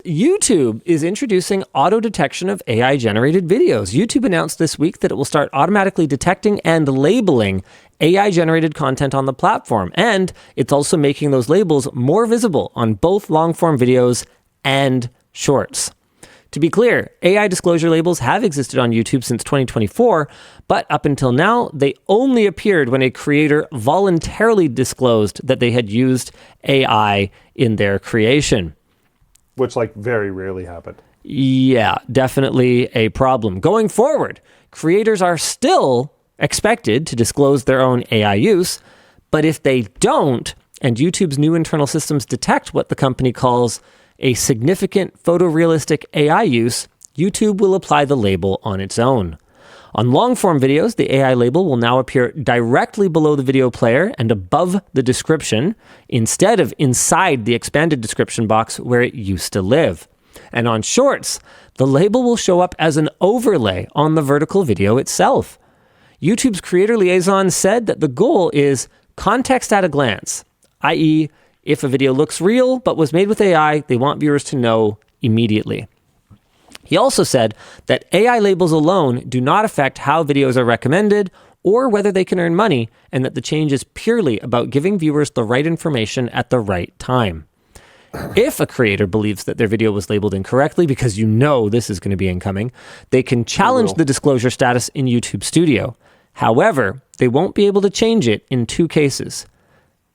YouTube is introducing auto detection of AI-generated videos. YouTube announced this week that it will start automatically detecting and labeling AI-generated content on the platform, and it's also making those labels more visible on both long-form videos and shorts. To be clear, AI disclosure labels have existed on YouTube since 2024, but up until now, they only appeared when a creator voluntarily disclosed that they had used AI in their creation. Which, like, very rarely happened. Yeah, definitely a problem. Going forward, creators are still expected to disclose their own AI use, but if they don't, and YouTube's new internal systems detect what the company calls a significant photorealistic AI use, YouTube will apply the label on its own. On long-form videos, the AI label will now appear directly below the video player and above the description, instead of inside the expanded description box where it used to live. And on shorts, the label will show up as an overlay on the vertical video itself. YouTube's creator liaison said that the goal is context at a glance, i.e., if a video looks real but was made with AI, they want viewers to know immediately. He also said that AI labels alone do not affect how videos are recommended or whether they can earn money, and that the change is purely about giving viewers the right information at the right time. If a creator believes that their video was labeled incorrectly, because you know this is going to be incoming, they can challenge the disclosure status in YouTube Studio. However, they won't be able to change it in two cases.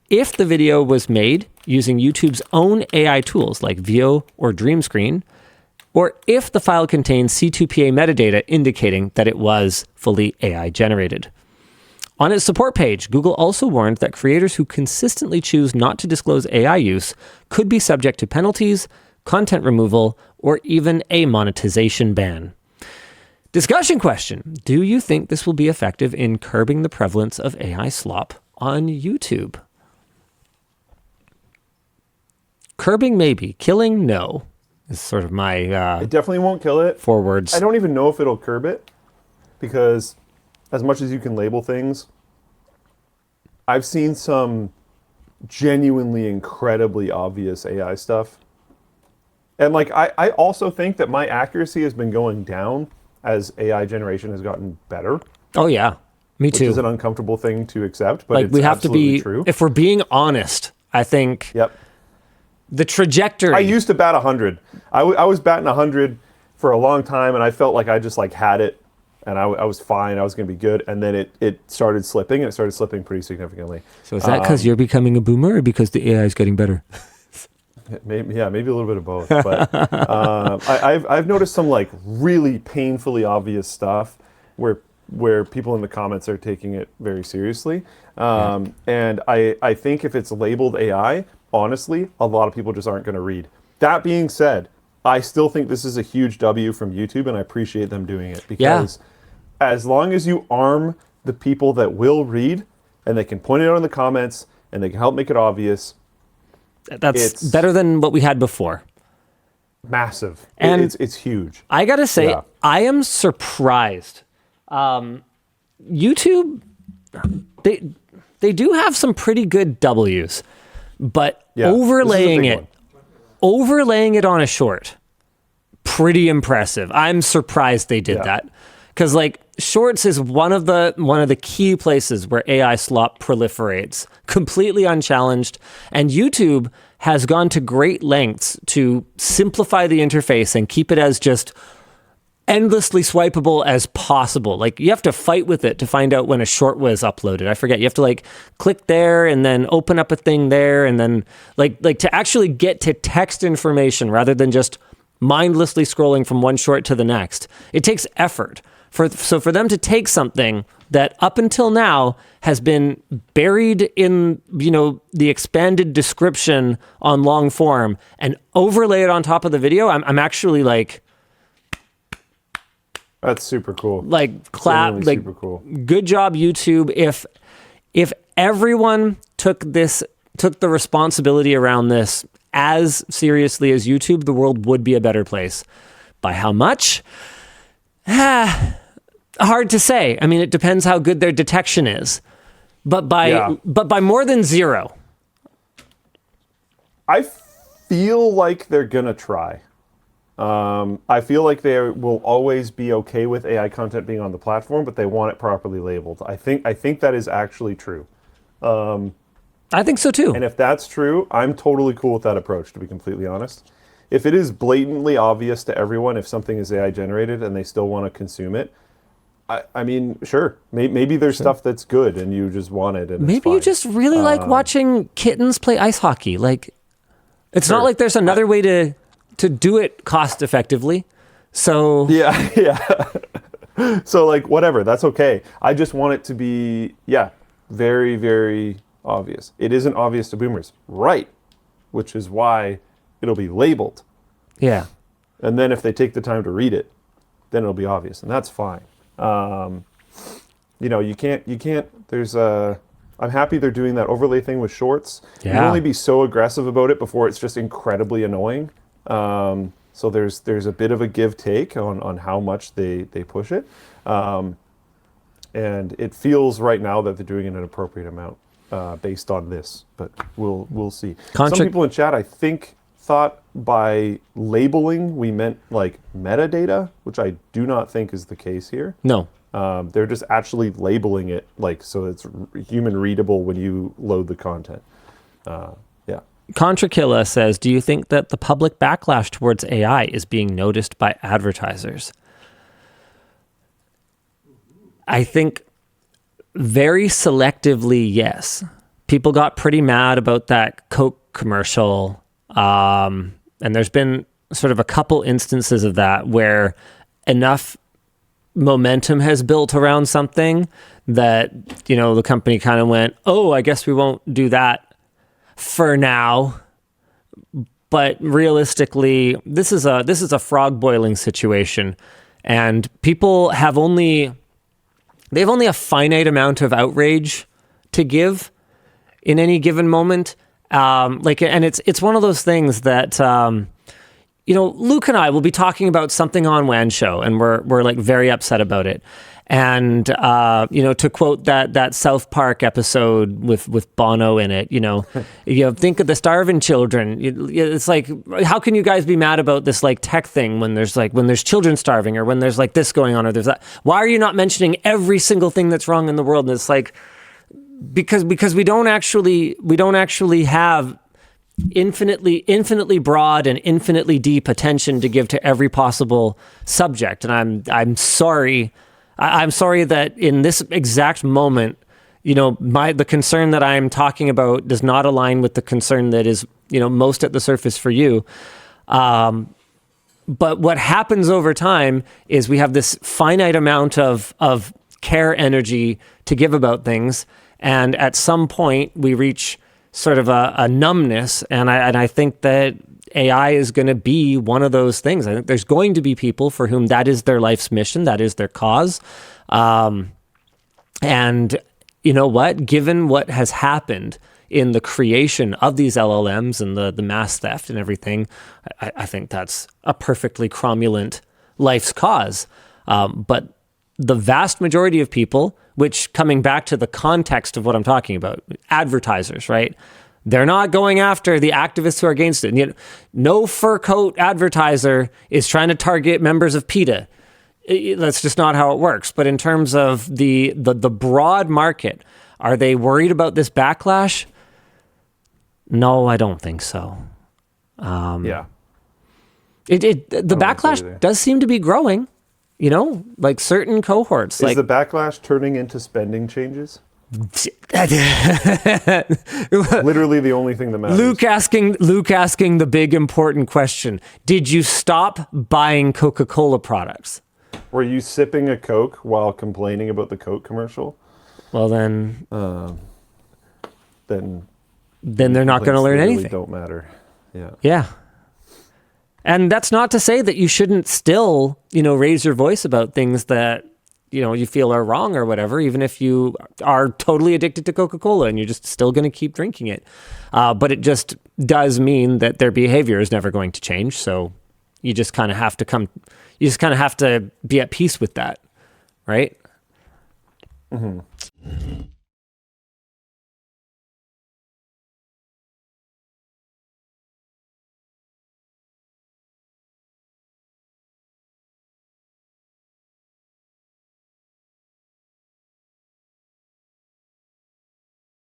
If the video was made using YouTube's own AI tools like Veo or Dream Screen, or if the file contains C2PA metadata indicating that it was fully AI generated. On its support page, Google also warned that creators who consistently choose not to disclose AI use could be subject to penalties, content removal, or even a monetization ban. Discussion question: do you think this will be effective in curbing the prevalence of AI slop on YouTube? Curbing, maybe. Killing, no. Is sort of my it definitely won't kill it. 4 words. I don't even know if it'll curb it, because as much as you can label things, I've seen some genuinely incredibly obvious AI stuff. And like I also think that my accuracy has been going down as AI generation has gotten better. Oh yeah, me too. Which is an uncomfortable thing to accept, but like, it's we have absolutely to be true. If we're being honest, I think the trajectory. I used to bat 100. I was batting 100 for a long time, and I felt like I just like had it, and I was fine. I was going to be good, and then it started slipping, and it started slipping pretty significantly. So is that because you're becoming a boomer, or because the AI is getting better? Maybe a little bit of both. But I've noticed some like really painfully obvious stuff where people in the comments are taking it very seriously, and I think if it's labeled AI, honestly, a lot of people just aren't going to read. That being said, I still think this is a huge W from YouTube, and I appreciate them doing it, because as long as you arm the people that will read, and they can point it out in the comments, and they can help make it obvious, that's better than what we had before. Massive. And it's huge. I gotta say, I am surprised. YouTube, they do have some pretty good W's, but overlaying it on a short, pretty impressive. I'm surprised they did that, because like shorts is one of the key places where AI slop proliferates, completely unchallenged, and YouTube has gone to great lengths to simplify the interface and keep it as just endlessly swipeable as possible. Like, you have to fight with it to find out when a short was uploaded. I forget. You have to like click there and then open up a thing there, and then like to actually get to text information rather than just mindlessly scrolling from one short to the next. It takes effort. So for them to take something that up until now has been buried in, the expanded description on long form and overlay it on top of the video, I'm actually like, that's super cool. Like, clap, really like, super cool. Good job, YouTube. If everyone took the responsibility around this as seriously as YouTube, the world would be a better place. By how much? Hard to say. I mean, it depends how good their detection is. But by more than zero. I feel like they're gonna try. I feel like they will always be okay with AI content being on the platform, but they want it properly labeled. I think that is actually true. I think so too. And if that's true, I'm totally cool with that approach, to be completely honest. If it is blatantly obvious to everyone if something is AI generated and they still want to consume it, I mean, sure. Maybe there's stuff that's good and you just want it. And Maybe you just really like watching kittens play ice hockey. Like, it's not like there's another way to do it cost effectively. So yeah. So like whatever, that's okay. I just want it to be very, very obvious. It isn't obvious to boomers, right? Which is why it'll be labeled. Yeah. And then if they take the time to read it, then it'll be obvious, and that's fine. You can't. I'm happy they're doing that overlay thing with shorts. You can only be so aggressive about it before it's just incredibly annoying. So there's a bit of a give take on how much they push it, and it feels right now that they're doing it an appropriate amount based on this. But we'll see. Some people in chat, I think, thought by labeling we meant like metadata, which I do not think is the case here. No. They're just actually labeling it like so it's human readable when you load the content. Contra Killa says, do you think that the public backlash towards AI is being noticed by advertisers? I think very selectively, yes. People got pretty mad about that Coke commercial. And there's been sort of a couple instances of that where enough momentum has built around something that, the company kind of went, oh, I guess we won't do that for now. But realistically, this is a frog boiling situation, and people have only a finite amount of outrage to give in any given moment. And it's one of those things that Luke and I will be talking about something on WAN show, and we're like very upset about it. And to quote that South Park episode with Bono in it, think of the starving children. It's like, how can you guys be mad about this like tech thing when there's children starving, or when there's like this going on, or there's that? Why are you not mentioning every single thing that's wrong in the world? And it's like, because we don't actually have infinitely broad and infinitely deep attention to give to every possible subject. And I'm sorry that in this exact moment, the concern that I'm talking about does not align with the concern that is, most at the surface for you. But what happens over time is we have this finite amount of care energy to give about things. And at some point we reach sort of a numbness. And I think that AI is going to be one of those things. I think there's going to be people for whom that is their life's mission, that is their cause. And you know what? Given what has happened in the creation of these LLMs and the mass theft and everything, I think that's a perfectly cromulent life's cause. But the vast majority of people, which, coming back to the context of what I'm talking about, advertisers, right? They're not going after the activists who are against it. No fur coat advertiser is trying to target members of PETA. That's just not how it works. But in terms of the broad market, are they worried about this backlash? No, I don't think so. The backlash does seem to be growing. Like certain cohorts. Is the backlash turning into spending changes? Literally the only thing that matters. Luke asking the big important question. Did you stop buying Coca-Cola products? Were you sipping a Coke while complaining about the Coke commercial? Well, then they're not going to learn anything. Really don't matter. Yeah. Yeah. And that's not to say that you shouldn't still, raise your voice about things that, you feel are wrong or whatever, even if you are totally addicted to Coca-Cola and you're just still going to keep drinking it. But it just does mean that their behavior is never going to change. So you just kind of have to be at peace with that, right? Mm-hmm.